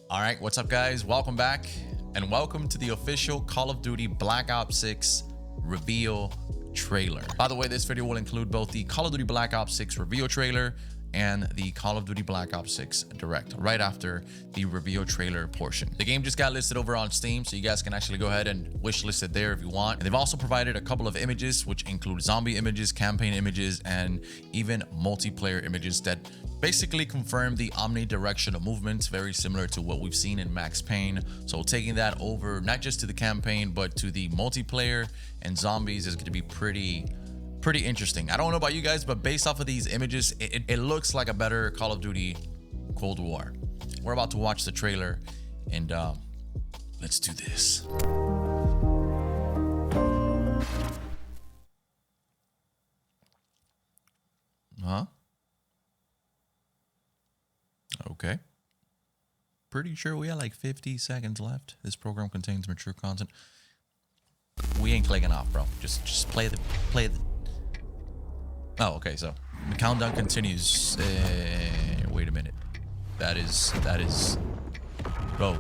All right, what's up, guys? Welcome back, and welcome to the official Call of Duty Black Ops 6 reveal trailer. By the way, this video will include both the Call of Duty Black Ops 6 reveal trailer and the Call of Duty Black Ops 6 Direct, right after the reveal trailer portion. The game just got listed over on Steam, so you guys can actually go ahead and wishlist it there if you want. And they've also provided a couple of images, which include zombie images, campaign images, and even multiplayer images that basically confirm the Omni direction of movement, very similar to what we've seen in Max Payne. So taking that over, not just to the campaign, but to the multiplayer and zombies is going to be pretty interesting. I don't know about you guys, but based off of these images, it looks like a better Call of Duty Cold War. We're about to watch the trailer, and let's do this. Huh? Okay. Pretty sure we have like 50 seconds left. This program contains mature content. We ain't clicking off, bro. Just play the. Oh, okay. So the countdown continues. Wait a minute. That is. Bro.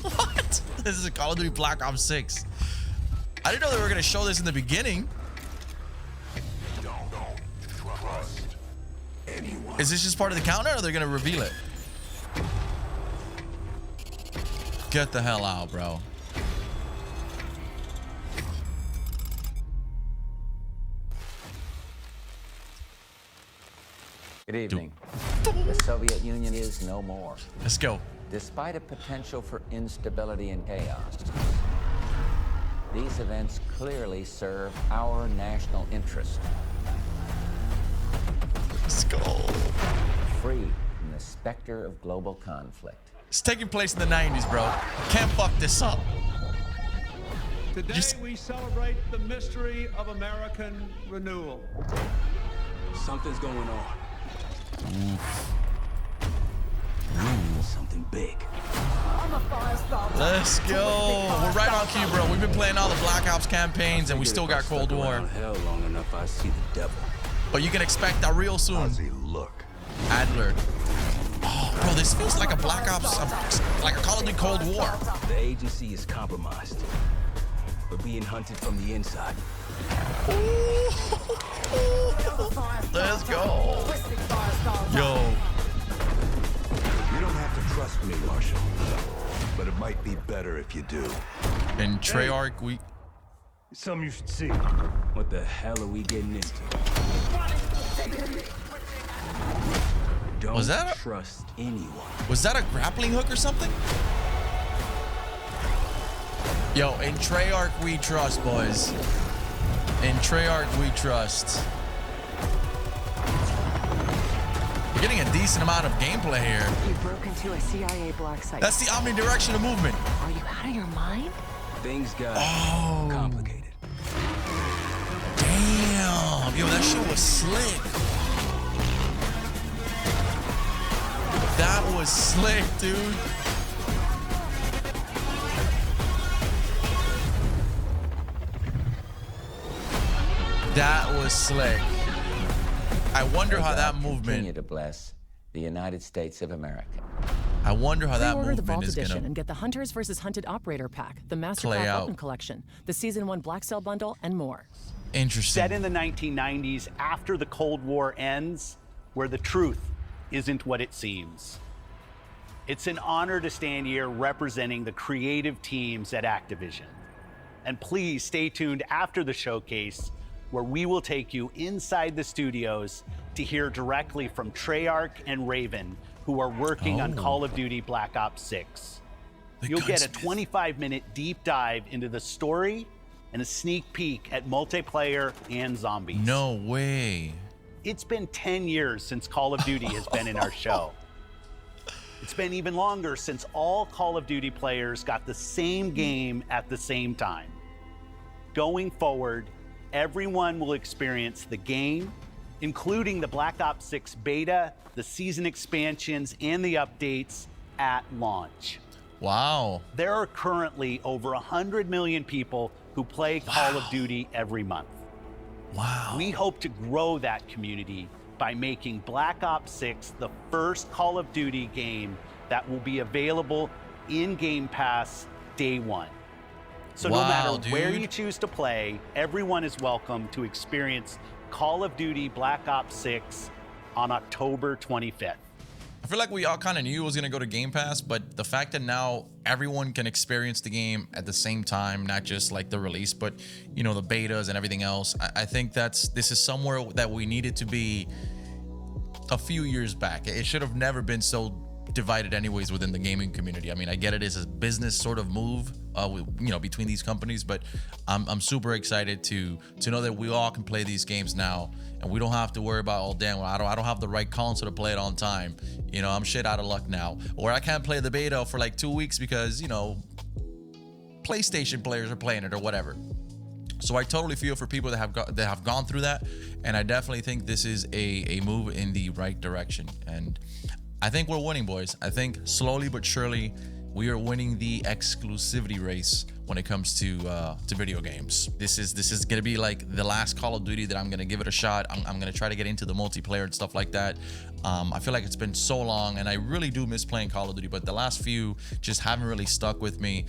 What? This is a Call of Duty Black Ops 6. I didn't know they were gonna show this in the beginning. Is this just part of the countdown, or they're gonna reveal it? Get the hell out, bro. Good evening. The Soviet Union is no more. Let's go. Despite a potential for instability and chaos, these events clearly serve our national interest. Let's go. Free from the specter of global conflict. It's taking place in the 90s, bro. Can't fuck this up. Today we celebrate the mystery of American renewal. Something's going on. Oof. Something big. Let's go. We're right on cue, bro. We've been playing all the Black Ops campaigns, and we still got Cold War. Hell long enough, I see the devil. But you can expect that real soon. How's he look? Adler. Oh, bro, this feels like a Black Ops, like a Call of Duty Cold War. The agency is compromised. We're being hunted from the inside. Let's go. Yo. You don't have to trust me, Marshal, but it might be better if you do. In Treyarch, we... Something you should see. What the hell are we getting into? Don't trust anyone. Was that a grappling hook or something? Yo, in Treyarch we trust, boys. In Treyarch we trust. We're getting a decent amount of gameplay here. You broke into a CIA black site. That's the Omni direction of movement. Are you out of your mind? Things got complicated. Damn. Yo, that shit was slick. That was slick, dude. That was slick. I wonder how that movement. Continue to bless the United States of America. I wonder how that Pre-order the movement Vault is Edition gonna and get the Hunters vs. Hunted Operator Pack, the play Mastercraft out. Weapon Collection, the Season 1 Black Cell Bundle, and more. Interesting. Set in the 1990s, after the Cold War ends, where the truth isn't what it seems. It's an honor to stand here representing the creative teams at Activision. And please stay tuned after the showcase, where we will take you inside the studios to hear directly from Treyarch and Raven, who are working on Call of Duty Black Ops 6. You'll get a 25-minute deep dive into the story and a sneak peek at Multplayer and Zombies. No way. It's been 10 years since Call of Duty has been in our show. It's been even longer since all Call of Duty players got the same game at the same time. Going forward, everyone will experience the game, including the Black Ops 6 beta, the season expansions, and the updates at launch. Wow. There are currently over 100 million people who play Call of Duty every month. Wow. We hope to grow that community by making Black Ops 6 the first Call of Duty game that will be available in Game Pass day one. So no matter where you choose to play, everyone is welcome to experience Call of Duty Black Ops 6 on October 25th. I feel like we all kind of knew it was going to go to Game Pass, but the fact that now everyone can experience the game at the same time, not just like the release, but you know, the betas and everything else, I think this is somewhere that we needed to be a few years back. It should have never been so divided anyways within the gaming community. I mean, I get it as a business sort of move, you know, between these companies, but I'm super excited to know that we all can play these games now, and we don't have to worry about, oh damn, well, I don't have the right console to play it on time. You know, I'm shit out of luck now, or I can't play the beta for like 2 weeks because, you know, PlayStation players are playing it or whatever. So I totally feel for people that have gone through that, and I definitely think this is a move in the right direction. And I think we're winning, boys. I think slowly but surely we are winning the exclusivity race when it comes to video games. This is gonna be like the last Call of Duty that I'm gonna give it a shot. I'm gonna try to get into the multiplayer and stuff like that. I feel like it's been so long, and I really do miss playing Call of Duty, but the last few just haven't really stuck with me.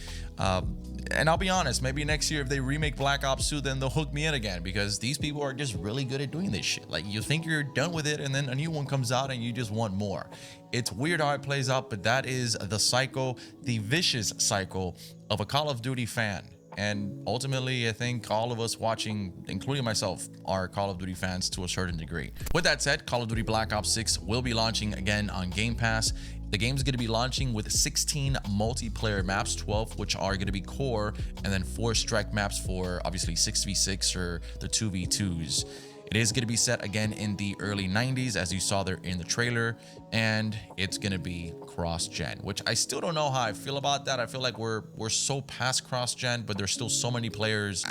And I'll be honest, maybe next year if they remake Black Ops 2, then they'll hook me in again, because these people are just really good at doing this shit. Like, you think you're done with it, and then a new one comes out and you just want more. It's weird how it plays out, but that is the cycle, the vicious cycle of a Call of Duty fan. And ultimately, I think all of us watching, including myself, are Call of Duty fans to a certain degree. With that said, Call of Duty Black Ops 6 will be launching again on Game Pass. The game's going to be launching with 16 multiplayer maps, 12 which are going to be core, and then 4 strike maps for obviously 6v6 or the 2v2s. It is going to be set again in the early 90s, as you saw there in the trailer, and it's going to be cross-gen, which I still don't know how I feel about that. I feel like we're so past cross-gen, but there's still so many players.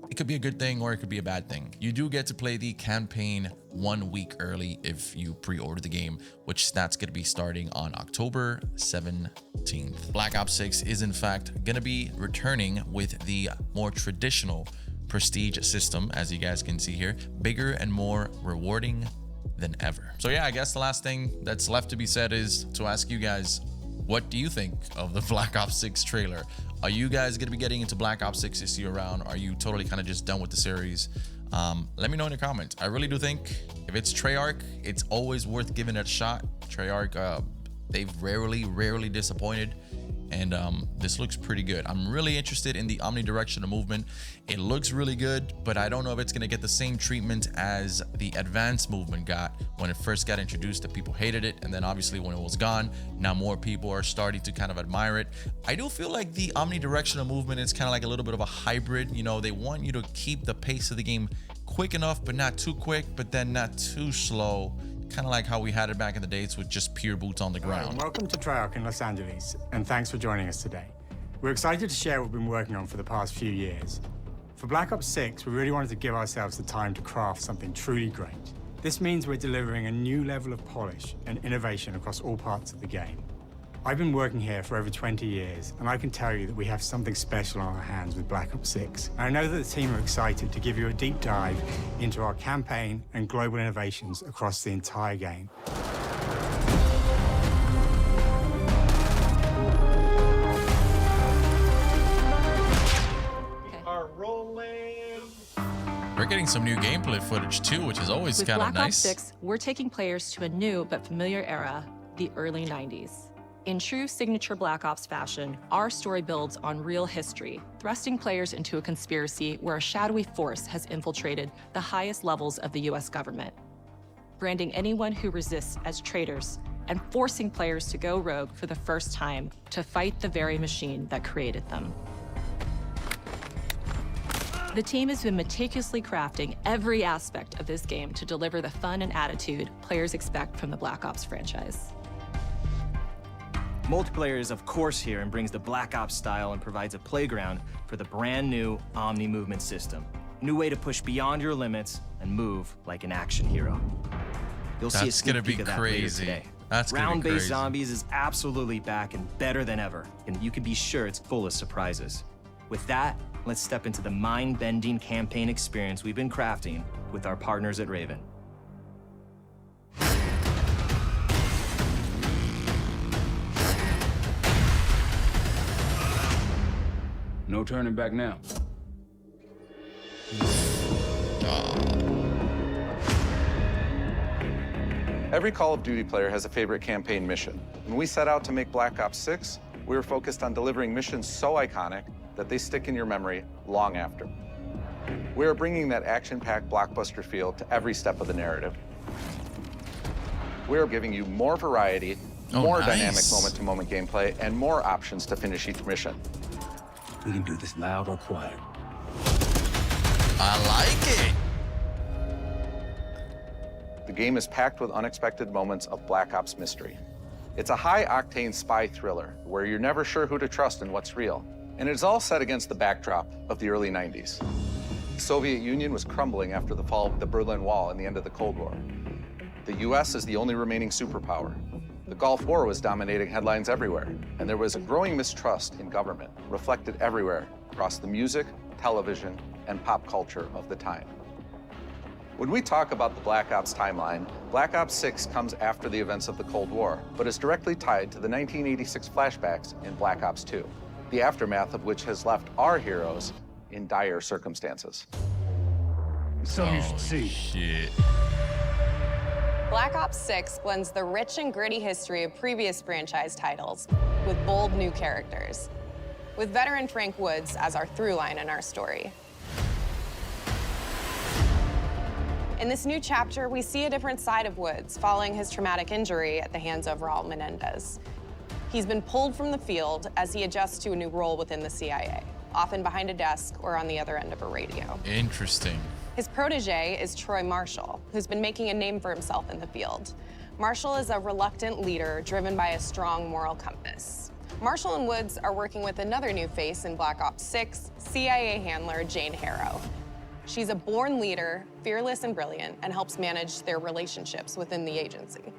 It could be a good thing or it could be a bad thing. You do get to play the campaign 1 week early if you pre-order the game, which that's going to be starting on October 17th. Black Ops 6 is in fact going to be returning with the more traditional prestige system, as you guys can see here, bigger and more rewarding than ever. So yeah, I guess the last thing that's left to be said is to ask you guys, what do you think of the Black Ops 6 trailer? Are you guys gonna be getting into Black Ops 6 this year round? Are you totally kind of just done with the series? Let me know in the comments. I really do think if it's Treyarch, it's always worth giving it a shot. Treyarch, they've rarely disappointed. And this looks pretty good. I'm really interested in the omnidirectional movement. It looks really good, but I don't know if it's going to get the same treatment as the advanced movement got when it first got introduced. That people hated it, and then obviously when it was gone, now more people are starting to kind of admire it. I do feel like the omnidirectional movement is kind of like a little bit of a hybrid. You know, they want you to keep the pace of the game quick enough, but not too quick, but then not too slow. Kind of like how we had it back in the days with just pure boots on the ground. Welcome to Treyarch in Los Angeles, and thanks for joining us today. We're excited to share what we've been working on for the past few years. For Black Ops 6, we really wanted to give ourselves the time to craft something truly great. This means we're delivering a new level of polish and innovation across all parts of the game. I've been working here for over 20 years, and I can tell you that we have something special on our hands with Black Ops 6. And I know that the team are excited to give you a deep dive into our campaign and global innovations across the entire game. We're getting some new gameplay footage too, which is always kind of nice. With Black Ops 6, we're taking players to a new but familiar era, the early 90s. In true signature Black Ops fashion, our story builds on real history, thrusting players into a conspiracy where a shadowy force has infiltrated the highest levels of the US government, branding anyone who resists as traitors and forcing players to go rogue for the first time to fight the very machine that created them. The team has been meticulously crafting every aspect of this game to deliver the fun and attitude players expect from the Black Ops franchise. Multiplayer is of course here and brings the Black Ops style and provides a playground for the brand new Omni movement system. New way to push beyond your limits and move like an action hero. You'll see a sneak peek of that later today. That's gonna be Round-based crazy. Zombies is absolutely back and better than ever, and you can be sure it's full of surprises. With that, let's step into the mind-bending campaign experience we've been crafting with our partners at Raven. No turning back now. Every Call of Duty player has a favorite campaign mission. When we set out to make Black Ops 6, we were focused on delivering missions so iconic that they stick in your memory long after. We are bringing that action-packed blockbuster feel to every step of the narrative. We are giving you more variety, more dynamic moment-to-moment gameplay, and more options to finish each mission. We can do this loud or quiet. I like it. The game is packed with unexpected moments of Black Ops mystery. It's a high-octane spy thriller where you're never sure who to trust and what's real. And it's all set against the backdrop of the early 90s. The Soviet Union was crumbling after the fall of the Berlin Wall and the end of the Cold War. The US is the only remaining superpower. The Gulf War was dominating headlines everywhere, and there was a growing mistrust in government, reflected everywhere across the music, television, and pop culture of the time. When we talk about the Black Ops timeline, Black Ops 6 comes after the events of the Cold War, but is directly tied to the 1986 flashbacks in Black Ops 2, the aftermath of which has left our heroes in dire circumstances. So you should see. Shit. Black Ops 6 blends the rich and gritty history of previous franchise titles with bold new characters, with veteran Frank Woods as our through line in our story. In this new chapter, we see a different side of Woods following his traumatic injury at the hands of Raul Menendez. He's been pulled from the field as he adjusts to a new role within the CIA, often behind a desk or on the other end of a radio. Interesting. His protege is Troy Marshall, who's been making a name for himself in the field. Marshall is a reluctant leader driven by a strong moral compass. Marshall and Woods are working with another new face in Black Ops 6, CIA handler Jane Harrow. She's a born leader, fearless and brilliant, and helps manage their relationships within the agency.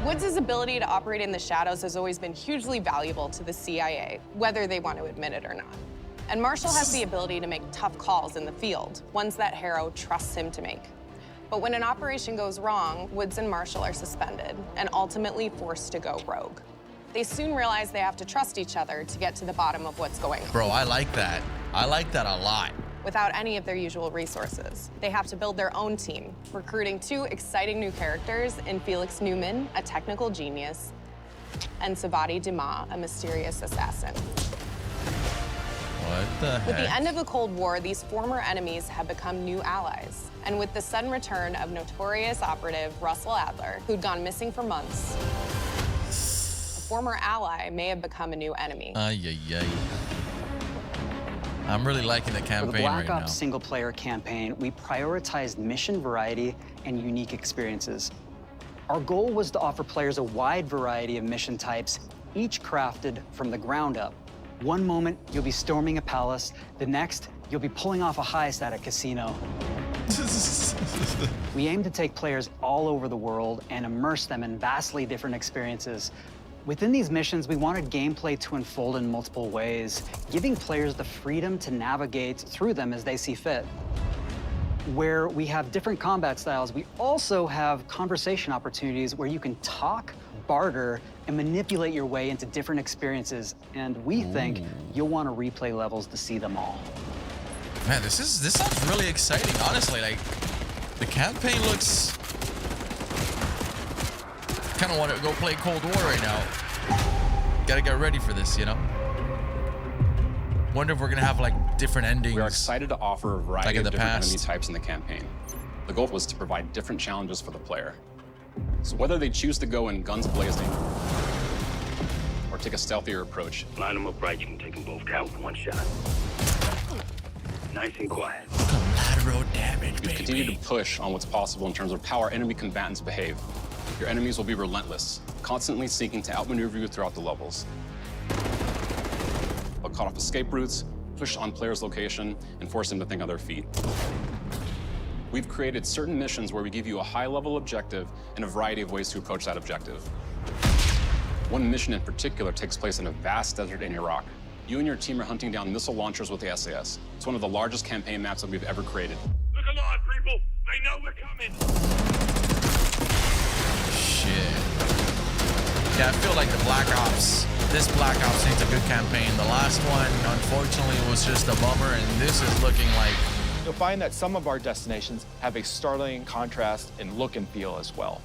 Woods' ability to operate in the shadows has always been hugely valuable to the CIA, whether they want to admit it or not. And Marshall has the ability to make tough calls in the field, ones that Harrow trusts him to make. But when an operation goes wrong, Woods and Marshall are suspended and ultimately forced to go rogue. They soon realize they have to trust each other to get to the bottom of what's going on. Bro, I like that. I like that a lot. Without any of their usual resources. They have to build their own team, recruiting two exciting new characters in Felix Newman, a technical genius, and Savati Dumas, a mysterious assassin. What the heck? With the end of the Cold War, these former enemies have become new allies. And with the sudden return of notorious operative Russell Adler, who'd gone missing for months, a former ally may have become a new enemy. Ay, ay, ay. I'm really liking the campaign For the Black right now. Ops single-player campaign, we prioritized mission variety and unique experiences. Our goal was to offer players a wide variety of mission types, each crafted from the ground up. One moment, you'll be storming a palace. The next, you'll be pulling off a heist at a casino. We aim to take players all over the world and immerse them in vastly different experiences. Within these missions, we wanted gameplay to unfold in multiple ways, giving players the freedom to navigate through them as they see fit. Where we have different combat styles, we also have conversation opportunities where you can talk, barter, and manipulate your way into different experiences. And we think you'll want to replay levels to see them all. Man, this sounds really exciting, honestly. Like, the campaign looks... I kind of want to go play Cold War right now. Gotta get ready for this, you know? Wonder if we're gonna have like different endings. We are excited to offer a variety like in of the different past. enemy types in the campaign. The goal was to provide different challenges for the player. So whether they choose to go in guns blazing or take a stealthier approach. Line them up right, you can take them both down with one shot. Nice and quiet. Collateral damage, We continue to push on what's possible in terms of how our enemy combatants behave. Your enemies will be relentless, constantly seeking to outmaneuver you throughout the levels. They'll cut off escape routes, push on players' location, and force them to think on their feet. We've created certain missions where we give you a high-level objective and a variety of ways to approach that objective. One mission in particular takes place in a vast desert in Iraq. You and your team are hunting down missile launchers with the SAS. It's one of the largest campaign maps that we've ever created. Look alive, people! They know we're coming! Shit. Yeah, I feel like the Black Ops this Black Ops needs a good campaign. The last one, unfortunately, was just a bummer, and this is looking like... You'll find that some of our destinations have a startling contrast in look and feel as well.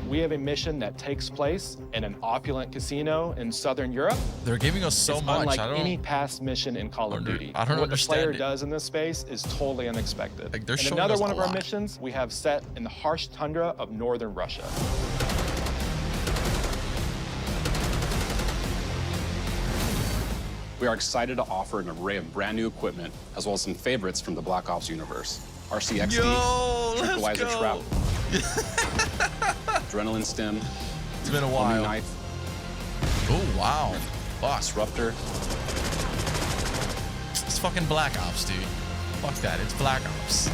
We have a mission that takes place in an opulent casino in Southern Europe. They're giving us so much. Unlike any past mission in Call of Duty. I don't what the player understand it. does in this space is totally unexpected. Like, they're and showing another us one a of our lot. missions we have set in the harsh tundra of northern Russia. We are excited to offer an array of brand new equipment, as well as some favorites from the Black Ops universe. RCXD, Tranquilizer let's Trap, Adrenaline Stim, it's been a Omni while. Knife, Oh, wow. Fuck. Disruptor. It's fucking Black Ops, dude. Fuck that. It's Black Ops.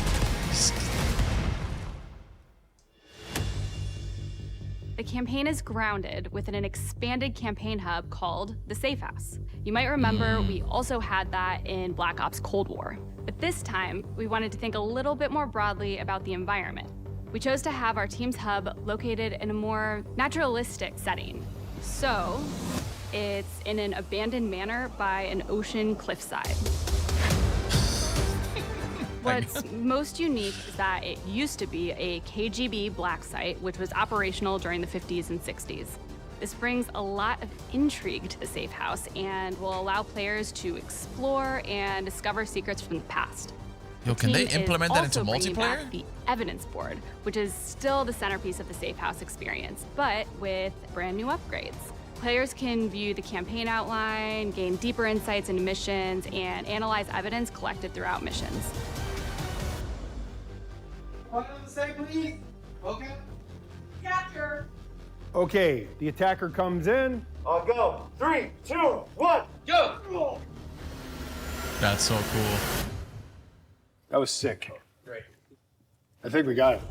The campaign is grounded within an expanded campaign hub called the Safehouse. You might remember we also had that in Black Ops Cold War. But this time, we wanted to think a little bit more broadly about the environment. We chose to have our team's hub located in a more naturalistic setting. So, it's in an abandoned manor by an ocean cliffside. What's most unique is that it used to be a KGB black site, which was operational during the 50s and 60s. This brings a lot of intrigue to the Safe House and will allow players to explore and discover secrets from the past. Yo, can they implement that into Also bringing multiplayer? back the evidence board, which is still the centerpiece of the Safe House experience, but with brand new upgrades. Players can view the campaign outline, gain deeper insights into missions, and analyze evidence collected throughout missions. What on the say, please? Okay. Capture. Okay, the attacker comes in. I'll go. 3, 2, 1, go! That's so cool. That was sick. Great. I think we got it.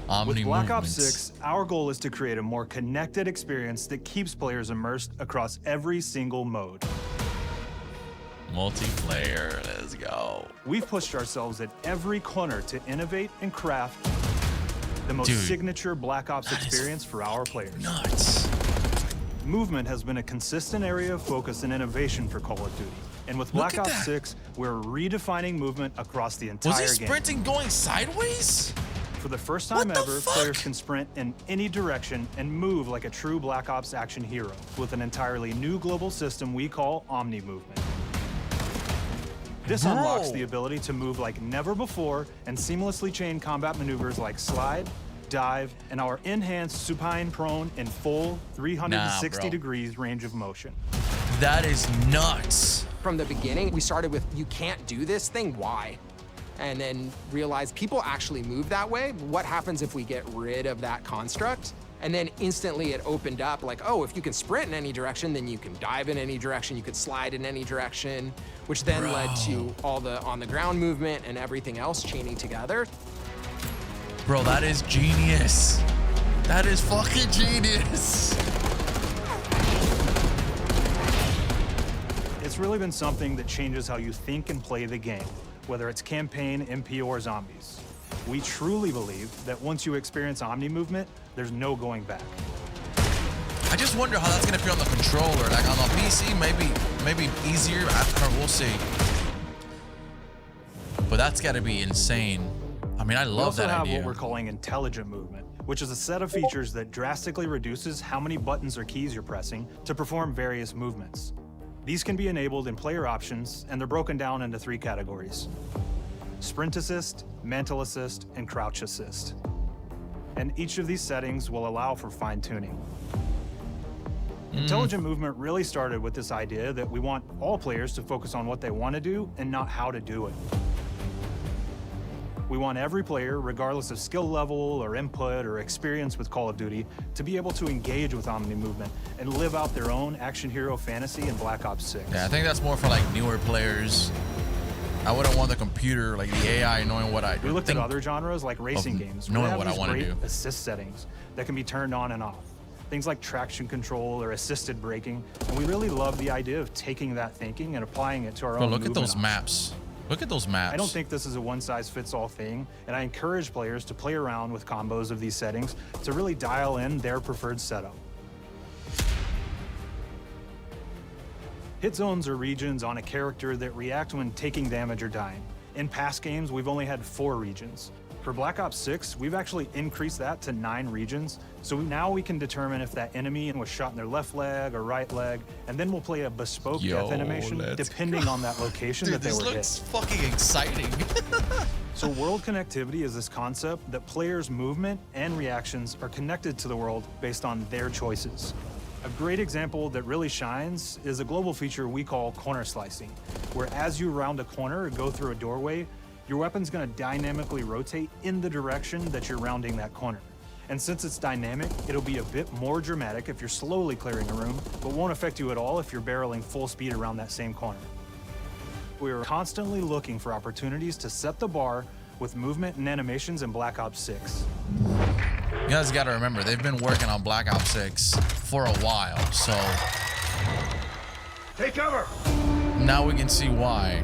Omni With Black Ops movements. 6, our goal is to create a more connected experience that keeps players immersed across every single mode. Multiplayer, let's go. We've pushed ourselves at every corner to innovate and craft the most Dude, signature Black Ops experience for our players. Nuts. Movement has been a consistent area of focus and innovation for Call of Duty. And with Black Look at Ops that. 6, we're redefining movement across the entire Was he game. sprinting going sideways? For the first time ever, players can sprint in any direction and move like a true Black Ops action hero with an entirely new global system we call Omni movement. This unlocks the ability to move like never before and seamlessly chain combat maneuvers like slide, dive, and our enhanced supine prone in full 360 degrees range of motion. That is nuts. From the beginning, we started with, you can't do this thing, why? And then realized people actually move that way. What happens if we get rid of that construct? And then instantly it opened up like, oh, if you can sprint in any direction, then you can dive in any direction, you could slide in any direction, which then led to all the on-the-ground movement and everything else chaining together. Bro, that is genius. That is fucking genius. It's really been something that changes how you think and play the game, whether it's campaign, MP, or zombies. We truly believe that once you experience Omni movement, there's no going back. I just wonder how that's gonna feel on the controller. Like on the PC, maybe easier. I don't know, we'll see. But that's gotta be insane. I mean, I love that We also have idea. what we're calling intelligent movement, which is a set of features that drastically reduces how many buttons or keys you're pressing to perform various movements. These can be enabled in player options, and they're broken down into 3 categories: sprint assist, mantle assist, and crouch assist. And each of these settings will allow for fine-tuning. Intelligent movement really started with this idea that we want all players to focus on what they want to do and not how to do it. We want every player, regardless of skill level or input or experience with Call of Duty, to be able to engage with Omni movement and live out their own action hero fantasy in Black Ops 6. Yeah, I think that's more for like newer players. I wouldn't want the computer, like the AI, knowing what I do. We looked at other genres like racing games. where they knowing have what I these want to great do. assist settings that can be turned on and off. Things like traction control or assisted braking. And we really love the idea of taking that thinking and applying it to our Bro, own look at movement those options. maps. Look at those maps. I don't think this is a one-size-fits-all thing, and I encourage players to play around with combos of these settings to really dial in their preferred setup. Hit zones are regions on a character that react when taking damage or dying. In past games, we've only had 4 regions. For Black Ops 6, we've actually increased that to 9 regions. So now we can determine if that enemy was shot in their left leg or right leg, and then we'll play a bespoke death animation depending on that location that they were hit. This looks fucking exciting. So world connectivity is this concept that players' movement and reactions are connected to the world based on their choices. A great example that really shines is a global feature we call corner slicing, where as you round a corner or go through a doorway, your weapon's gonna dynamically rotate in the direction that you're rounding that corner. And since it's dynamic, it'll be a bit more dramatic if you're slowly clearing a room, but won't affect you at all if you're barreling full speed around that same corner. We're constantly looking for opportunities to set the bar with movement and animations in Black Ops 6. You guys gotta remember, they've been working on Black Ops 6 for a while, so... Take cover! Now we can see why.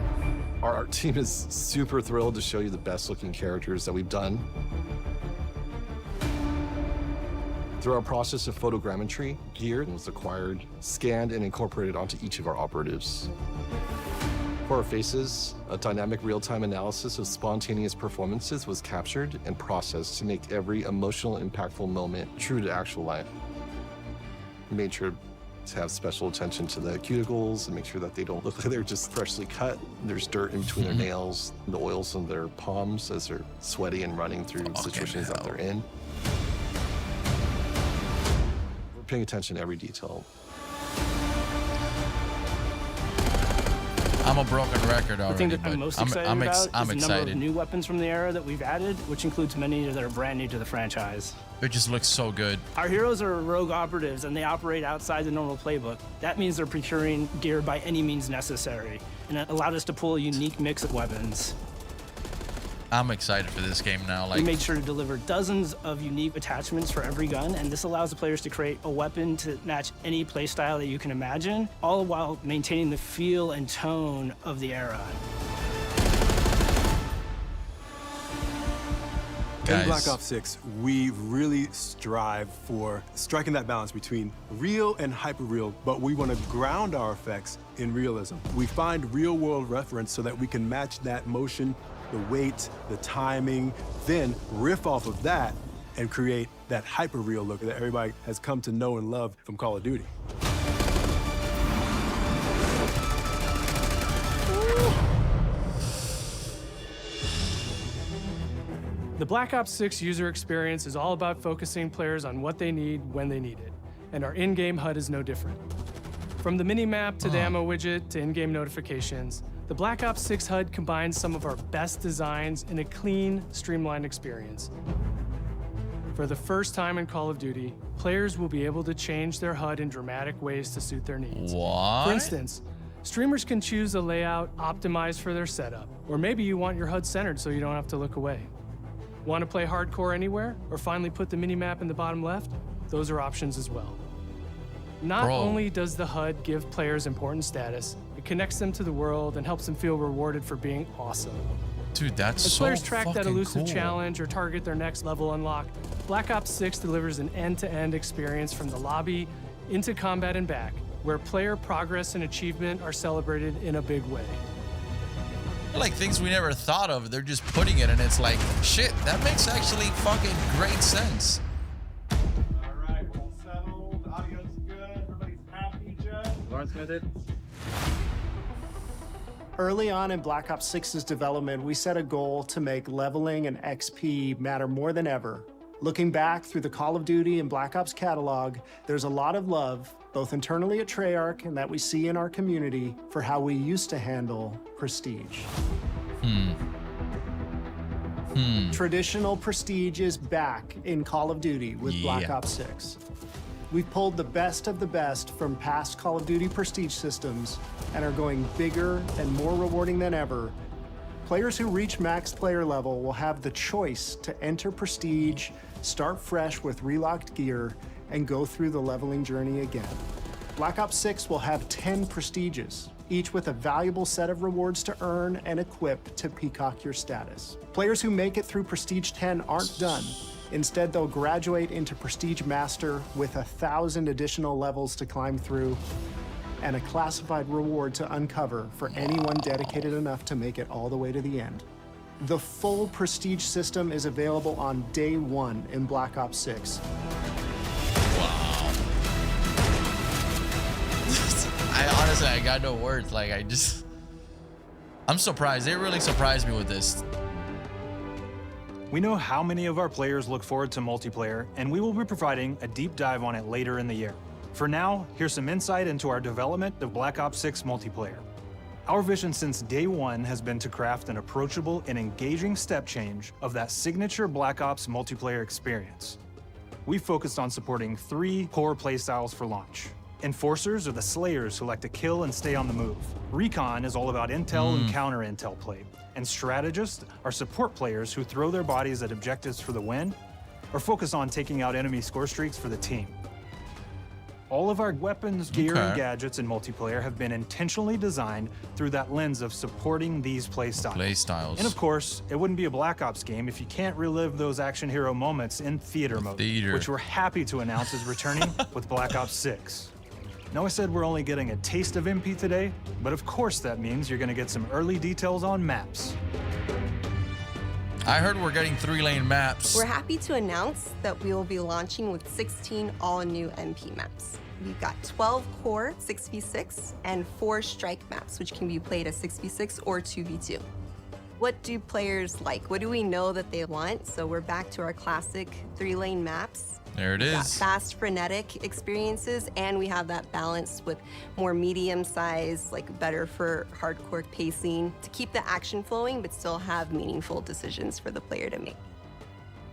Our art team is super thrilled to show you the best looking characters that we've done. Through our process of photogrammetry, gear was acquired, scanned, and incorporated onto each of our operatives. For our faces, a dynamic real-time analysis of spontaneous performances was captured and processed to make every emotional, impactful moment true to actual life. We made sure to have special attention to the cuticles and make sure that they don't look like they're just freshly cut. There's dirt in between their nails, the oils on their palms as they're sweaty and running through situations that they're in. We're paying attention to every detail. I'm a broken record already. The thing that I'm most excited about is the number of new weapons from the era that we've added, which includes many that are brand new to the franchise. It just looks so good. Our heroes are rogue operatives, and they operate outside the normal playbook. That means they're procuring gear by any means necessary, and it allowed us to pull a unique mix of weapons. I'm excited for this game now. We made sure to deliver dozens of unique attachments for every gun, and this allows the players to create a weapon to match any playstyle that you can imagine, all while maintaining the feel and tone of the era. In Black Ops 6, we really strive for striking that balance between real and hyper-real, but we want to ground our effects in realism. We find real-world reference so that we can match that motion, the weight, the timing, then riff off of that and create that hyper-real look that everybody has come to know and love from Call of Duty. The Black Ops 6 user experience is all about focusing players on what they need when they need it, and our in-game HUD is no different. From the mini-map to the ammo widget to in-game notifications, the Black Ops 6 HUD combines some of our best designs in a clean, streamlined experience. For the first time in Call of Duty, players will be able to change their HUD in dramatic ways to suit their needs. What? For instance, streamers can choose a layout optimized for their setup, or maybe you want your HUD centered so you don't have to look away. Want to play hardcore anywhere, or finally put the mini-map in the bottom left? Those are options as well. Not only does the HUD give players important status, it connects them to the world and helps them feel rewarded for being awesome. Dude, that's As so players track that fucking elusive cool. challenge or target their next level unlock, Black Ops 6 delivers an end-to-end experience from the lobby into combat and back, where player progress and achievement are celebrated in a big way. Like things we never thought of, they're just putting it, and it's like, shit, that makes actually fucking great sense. Alright, all settled, audio's good, everybody's happy, Jeff? Lawrence muted. Early on in Black Ops 6's development, we set a goal to make leveling and XP matter more than ever. Looking back through the Call of Duty and Black Ops catalog, there's a lot of love, both internally at Treyarch and that we see in our community, for how we used to handle prestige. Traditional prestige is back in Call of Duty with Black Ops 6. We've pulled the best of the best from past Call of Duty prestige systems and are going bigger and more rewarding than ever. Players who reach max player level will have the choice to enter prestige, start fresh with relocked gear, and go through the leveling journey again. Black Ops 6 will have 10 prestiges, each with a valuable set of rewards to earn and equip to peacock your status. Players who make it through Prestige 10 aren't done. Instead, they'll graduate into Prestige Master with 1,000 additional levels to climb through. and a classified reward to uncover for anyone dedicated enough to make it all the way to the end. The full Prestige system is available on day one in Black Ops 6. Wow. Honestly, I got no words. Like, I'm surprised. They really surprised me with this. We know how many of our players look forward to multiplayer, and we will be providing a deep dive on it later in the year. For now, here's some insight into our development of Black Ops 6 multiplayer. Our vision since day one has been to craft an approachable and engaging step change of that signature Black Ops multiplayer experience. We focused on supporting 3 core playstyles for launch. Enforcers are the slayers who like to kill and stay on the move. Recon is all about intel and counter-intel play. And strategists are support players who throw their bodies at objectives for the win or focus on taking out enemy score streaks for the team. All of our weapons, gear, and gadgets in multiplayer have been intentionally designed through that lens of supporting these playstyles. And of course, it wouldn't be a Black Ops game if you can't relive those action hero moments in theater mode, which we're happy to announce is returning with Black Ops 6. Now, I said we're only getting a taste of MP today, but of course that means you're gonna get some early details on maps. I heard we're getting 3-lane maps. We're happy to announce that we will be launching with 16 all-new MP maps. We've got 12 core 6v6 and 4 strike maps, which can be played as 6v6 or 2v2. What do players like? What do we know that they want? So we're back to our classic 3-lane maps. There it is. Fast, frenetic experiences, and we have that balance with more medium size, like better for hardcore pacing to keep the action flowing, but still have meaningful decisions for the player to make.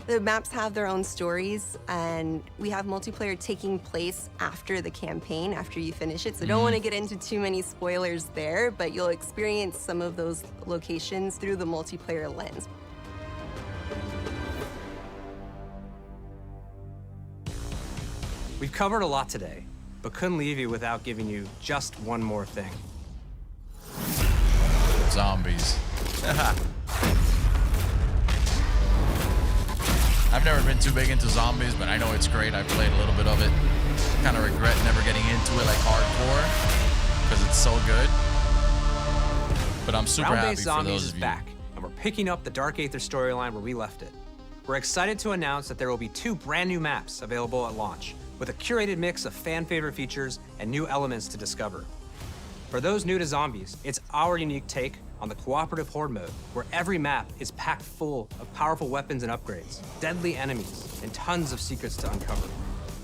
The maps have their own stories, and we have multiplayer taking place after the campaign, after you finish it. So don't want to get into too many spoilers there, but you'll experience some of those locations through the multiplayer lens. We've covered a lot today, but couldn't leave you without giving you just one more thing. Zombies. I've never been too big into zombies, but I know it's great. I played a little bit of it. Kind of regret never getting into it like hardcore, because it's so good. But I'm super happy for Zombies those is of you. back, and we're picking up the Dark Aether storyline where we left it. We're excited to announce that there will be 2 brand new maps available at launch, with a curated mix of fan-favorite features and new elements to discover. For those new to Zombies, it's our unique take on the cooperative horde mode, where every map is packed full of powerful weapons and upgrades, deadly enemies, and tons of secrets to uncover.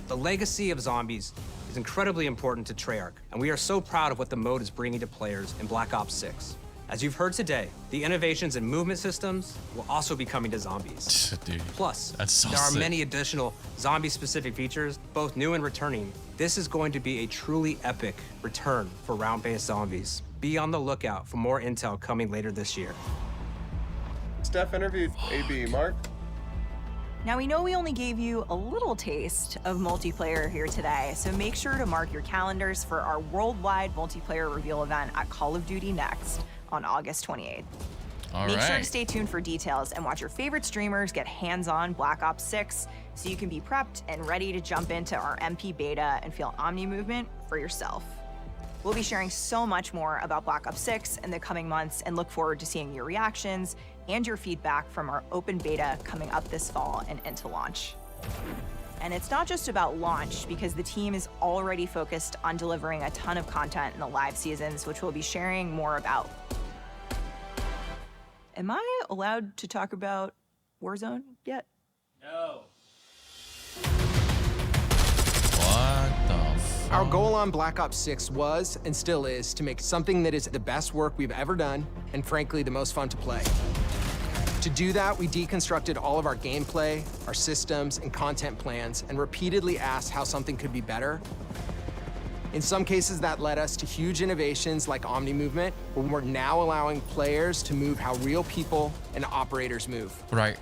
The legacy of Zombies is incredibly important to Treyarch, and we are so proud of what the mode is bringing to players in Black Ops 6. As you've heard today, the innovations in movement systems will also be coming to Zombies. Dude, Plus, that's so there are sick. many additional zombie-specific features, both new and returning. This is going to be a truly epic return for round-based Zombies. Be on the lookout for more intel coming later this year. Steph interviewed AB. Mark? Now, we know we only gave you a little taste of multiplayer here today, so make sure to mark your calendars for our worldwide multiplayer reveal event at Call of Duty Next on August 28th. Make sure to stay tuned for details and watch your favorite streamers get hands-on Black Ops 6 so you can be prepped and ready to jump into our MP beta and feel Omni movement for yourself. We'll be sharing so much more about Black Ops 6 in the coming months and look forward to seeing your reactions and your feedback from our open beta coming up this fall and into launch. And it's not just about launch, because the team is already focused on delivering a ton of content in the live seasons, which we'll be sharing more about. Am I allowed to talk about Warzone yet? No. What the fuck? Our goal on Black Ops 6 was, and still is, to make something that is the best work we've ever done, and frankly, the most fun to play. To do that, we deconstructed all of our gameplay, our systems, and content plans, and repeatedly asked how something could be better. In some cases, that led us to huge innovations like Omni movement, where we're now allowing players to move how real people and operators move. Right.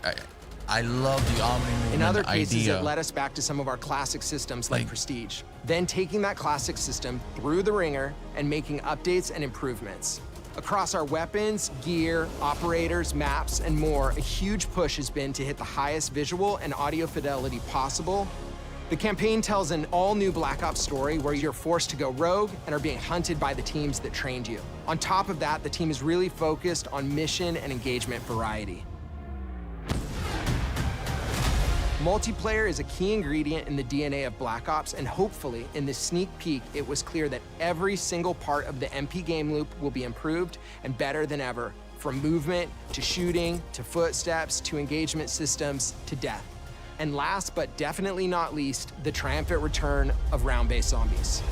I love the Omni movement. In other cases, idea. it led us back to some of our classic systems like Prestige. Then taking that classic system through the ringer and making updates and improvements. Across our weapons, gear, operators, maps, and more, a huge push has been to hit the highest visual and audio fidelity possible The campaign tells an all-new Black Ops story where you're forced to go rogue and are being hunted by the teams that trained you. On top of that, the team is really focused on mission and engagement variety. Multiplayer is a key ingredient in the DNA of Black Ops, and hopefully, in this sneak peek, it was clear that every single part of the MP game loop will be improved and better than ever, from movement, to shooting, to footsteps, to engagement systems, to death. And last but definitely not least, the triumphant return of round-based zombies.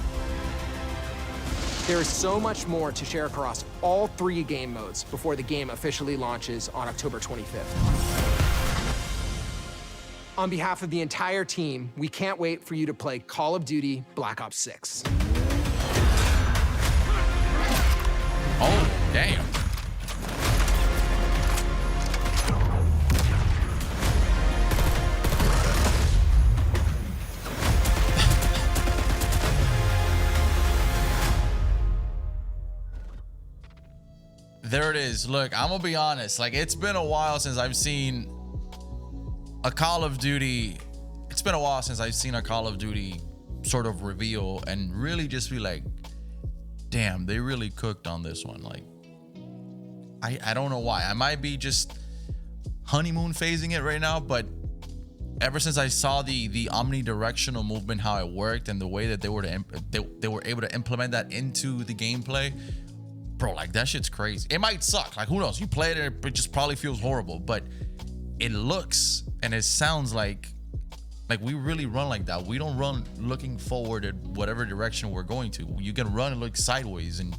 There is so much more to share across all 3 game modes before the game officially launches on October 25th. On behalf of the entire team, we can't wait for you to play Call of Duty Black Ops 6. Oh, damn. There it is. Look, I'm gonna be honest. Like, it's been a while since I've seen a Call of Duty. It's been a while since I've seen a Call of Duty sort of reveal and really just be like, damn, they really cooked on this one. Like, I don't know why. I might be just honeymoon phasing it right now, but ever since I saw the omnidirectional movement, how it worked, and the way that they were able to implement that into the gameplay, bro, like, that shit's crazy. It might suck. Like, who knows? You play it and it just probably feels horrible, but it looks and it sounds like we really run like that. We don't run looking forward at whatever direction we're going to. You can run and look sideways, and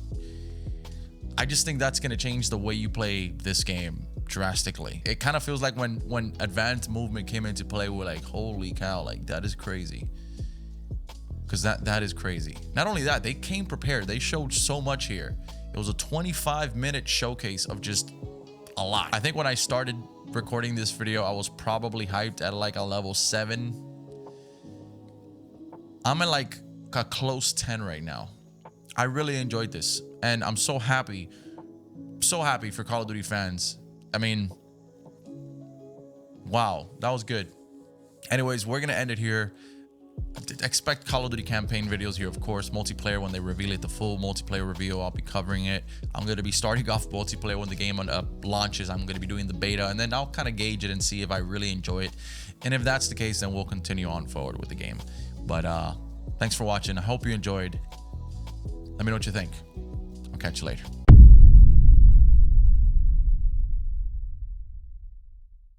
I just think that's gonna change the way you play this game drastically. It kind of feels like when advanced movement came into play, we're like, holy cow, like, that is crazy. Because that is crazy. Not only that, they came prepared. They showed so much here. It was a 25-minute showcase of just a lot. I think when I started recording this video, I was probably hyped at like a level 7. I'm at like a close 10 right now. I really enjoyed this, and I'm so happy for Call of Duty fans. I mean, wow, that was good. Anyways, we're gonna end it here. Expect Call of Duty campaign videos here, of course. Multiplayer, when they reveal it, the full multiplayer reveal, I'll be covering it. I'm going to be starting off multiplayer when the game launches. I'm going to be doing the beta, and then I'll kind of gauge it and see if I really enjoy it. And if that's the case, then we'll continue on forward with the game. But thanks for watching. I hope you enjoyed. Let me know what you think. I'll catch you later.